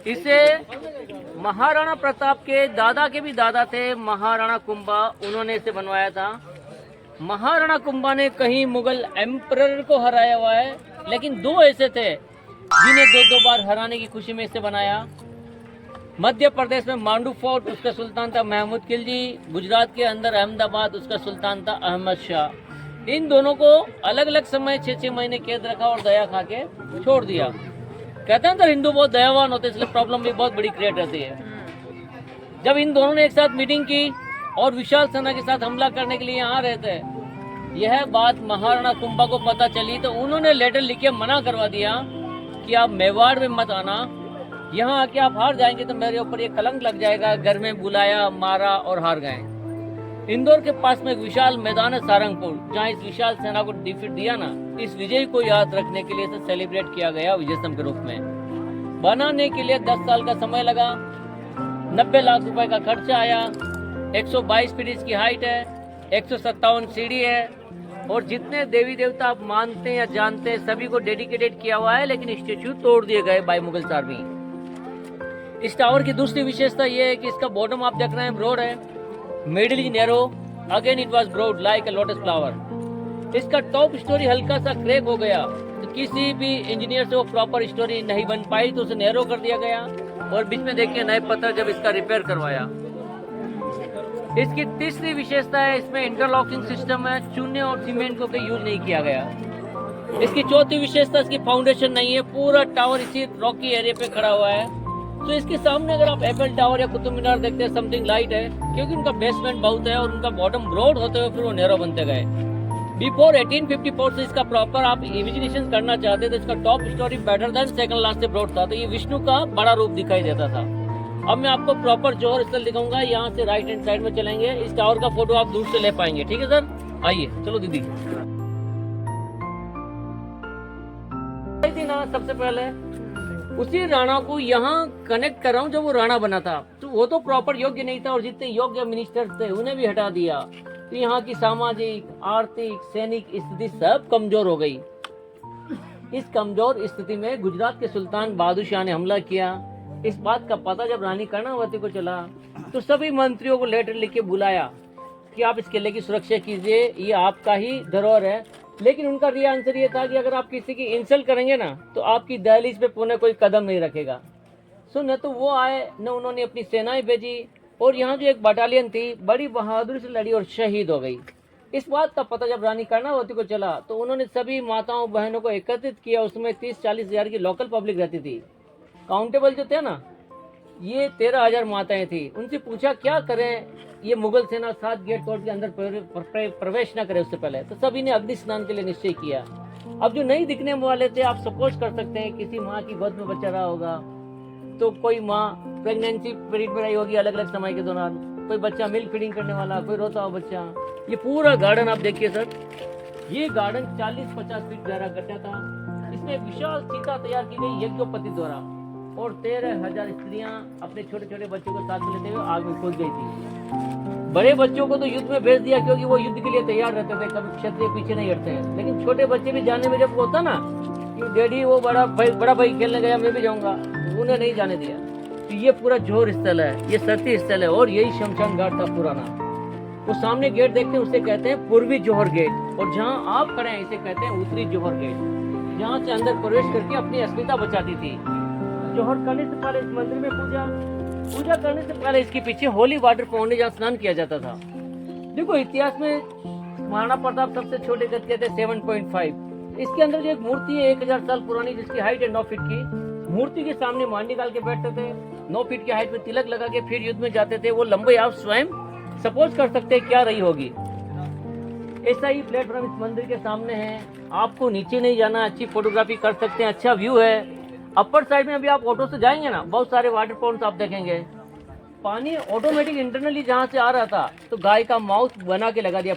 इसे महाराणा प्रताप के दादा भी दादा थे, महाराणा कुंभा, उन्होंने इसे बनवाया था। महाराणा कुंभा ने कहीं मुगल एम्परर को हराया हुआ है, लेकिन दो ऐसे थे जिन्हें दो बार हराने की खुशी में इसे बनाया। मध्य प्रदेश में मांडू फोर्ट, उसका सुल्तान था महमूद खिलजी। गुजरात के अंदर अहमदाबाद, उसका सुल्तान था अहमद शाह। इन दोनों को अलग अलग समय 6-6 महीने कैद रखा और दया खा के छोड़ दिया। कहते हैं तो हिंदू बहुत दयावान होते हैं, इसलिए प्रॉब्लम भी बहुत बड़ी क्रिएट रहती है। जब इन दोनों ने एक साथ मीटिंग की और विशाल सेना के साथ हमला करने के लिए यहाँ रहे थे, यह बात महाराणा कुंभा को पता चली तो उन्होंने लेटर लिख के मना करवा दिया कि आप मेवाड़ में मत आना, यहाँ आके आप हार जाएंगे तो मेरे ऊपर ये कलंक लग जाएगा। घर में बुलाया, मारा और हार गए। इंदौर के पास में एक विशाल मैदान है सारंगपुर, जहाँ इस विशाल सेना को डिफीट दिया ना, इस विजय को याद रखने के लिए इसे सेलिब्रेट किया गया विजय स्तंभ के रूप में। बनाने के लिए 10 साल का समय लगा, 90 लाख रुपए का खर्चा आया। 122 फीट इसकी हाइट है, 157 सीढ़ी है और जितने देवी देवता आप मानते हैं या जानते हैं सभी को डेडिकेटेड किया हुआ है, लेकिन स्टेच्यू तोड़ दिए गए बाय मुगल आर्मी। इस टावर की दूसरी विशेषता यह है कि इसका बॉटम आप देख रहे हैं ब्रॉड है, middle is narrow, again it was broad like a lotus flower. इसका टॉप स्टोरी हल्का सा क्रैक हो गया तो किसी भी इंजीनियर से वो प्रॉपर स्टोरी नहीं बन पाई, तो उसे नैरो कर दिया गया और बीच में देखिए नए पत्थर जब इसका रिपेयर करवाया। इसकी तीसरी विशेषता है इसमें इंटरलॉकिंग सिस्टम है, चूने और सीमेंट को यूज नहीं किया गया। इसकी चौथी विशेषता इसकी फाउंडेशन नहीं है, पूरा टावर इसी रॉकी एरिया पे खड़ा हुआ है। तो इसके सामने अगर आप एफएल टावर या कुतुब मीनार देखते हैं, समथिंग लाइट है, क्योंकि उनका बेसमेंट बहुत है और उनका बॉटम ब्रॉड होते हुए फिर वो नैरो बनते गए। बिफोर 1854 से इसका प्रॉपर आप इमेजिनेशन करना चाहते तो इसका top story better than second last से ब्रॉड था, तो ये विष्णु का बड़ा रूप दिखाई देता था। अब मैं आपको प्रॉपर जौहर स्थल दिखाऊंगा, यहाँ से राइट हैंड साइड में चलेंगे, इस टावर का फोटो आप दूर से ले पाएंगे। ठीक है सर, आइए चलो दीदी। ना सबसे पहले उसी राणा को यहाँ कनेक्ट कर रहा हूँ जो वो राणा बना था, तो वो तो प्रॉपर योग्य नहीं था और जितने योग्य मिनिस्टर्स थे उन्हें भी हटा दिया, तो यहाँ की सामाजिक, आर्थिक, सैनिक स्थिति सब कमजोर हो गई। इस कमजोर स्थिति में गुजरात के सुल्तान बहादुर शाह ने हमला किया। इस बात का पता जब रानी कर्णावती को चला तो सभी मंत्रियों को लेटर लिख के बुलाया कि आप इस किले की सुरक्षा कीजिए, ये आपका ही धरोहर है। लेकिन उनका रिया आंसर ये था कि अगर आप किसी की इंसल्ट करेंगे ना तो आपकी दहलीज पे पुनः कोई कदम नहीं रखेगा। सो न तो वो आए, न उन्होंने अपनी सेनाएं भेजी और यहाँ जो एक बटालियन थी बड़ी बहादुरी से लड़ी और शहीद हो गई। इस बात का पता जब रानी कर्णावती को चला तो उन्होंने सभी माताओं बहनों को एकत्रित किया। उसमें 30-40 हजार की लोकल पब्लिक रहती थी। काउंटेबल जो थे ना, ये 13,000 माताएं थी। उनसे पूछा क्या करें, ये मुगल सेना 7 गेट तोड़ के अंदर प्रवेश न करे उससे पहले, तो सभी ने अग्नि स्नान के लिए निश्चय किया। अब जो नहीं दिखने वाले थे, आप सपोज कर सकते हैं किसी माँ की गोद में बच्चा रहा होगा, तो कोई माँ प्रेगनेंसी पीरियड में रही होगी अलग अलग समय के दौरान, कोई बच्चा मिल्क फीडिंग करने वाला, कोई रोता हुआ बच्चा। ये पूरा गार्डन आप देखिए सर, ये गार्डन 40-50 फीट गहरा गड्ढा था। इसमें विशाल सीता तैयार की गई यज्ञोपति द्वारा और 13,000 स्त्रियां अपने छोटे छोटे बच्चों को साथ में लेते हुए आग में कूद गई थी। बड़े बच्चों को तो युद्ध में भेज दिया क्योंकि वो युद्ध के लिए तैयार रहते थे, कभी क्षत्रिय पीछे नहीं हटते हैं। लेकिन छोटे बच्चे भी जाने में जब होता ना कि डैडी वो बड़ा भाई खेलने गया, मैं भी जाऊंगा, उन्हें नहीं जाने दिया। तो ये पूरा जौहर स्थल है, ये सती स्थल है और यही शमशान घाट था पुराना। वो सामने गेट देखते हैं उसे कहते हैं पूर्वी जौहर गेट, और जहाँ आप खड़े हैं इसे कहते हैं उत्तरी जौहर गेट, जहाँ से अंदर प्रवेश करके अपनी अस्मिता बचाती थी। जौहर करने से पहले इस मंदिर में पूजा करने से पहले इसके पीछे होली वाटर पॉन्ड है जहाँ स्नान किया जाता था। देखो इतिहास में महाराणा प्रताप सबसे छोटे कद के थे 7.5। इसके अंदर जो एक मूर्ति है 1000 साल पुरानी जिसकी हाइट है 9 फीट की, मूर्ति के सामने मांड निकाल के बैठते थे, 9 फीट की हाइट में तिलक लगा के फिर युद्ध में जाते थे। वो लंबाई आप स्वयं सपोज कर सकते हैं क्या रही होगी। ऐसा ही प्लेटफॉर्म इस मंदिर के सामने है, आपको नीचे नहीं जाना, अच्छी फोटोग्राफी कर सकते हैं, अच्छा व्यू है। अपर साइड में अभी आप ऑटो से जाएंगे ना, बहुत सारे वाटर पॉन्ड्स आप देखेंगे। पानी ऑटोमेटिक इंटरनली जहाँ से आ रहा था तो गाय का माउथ बना के लगा दिया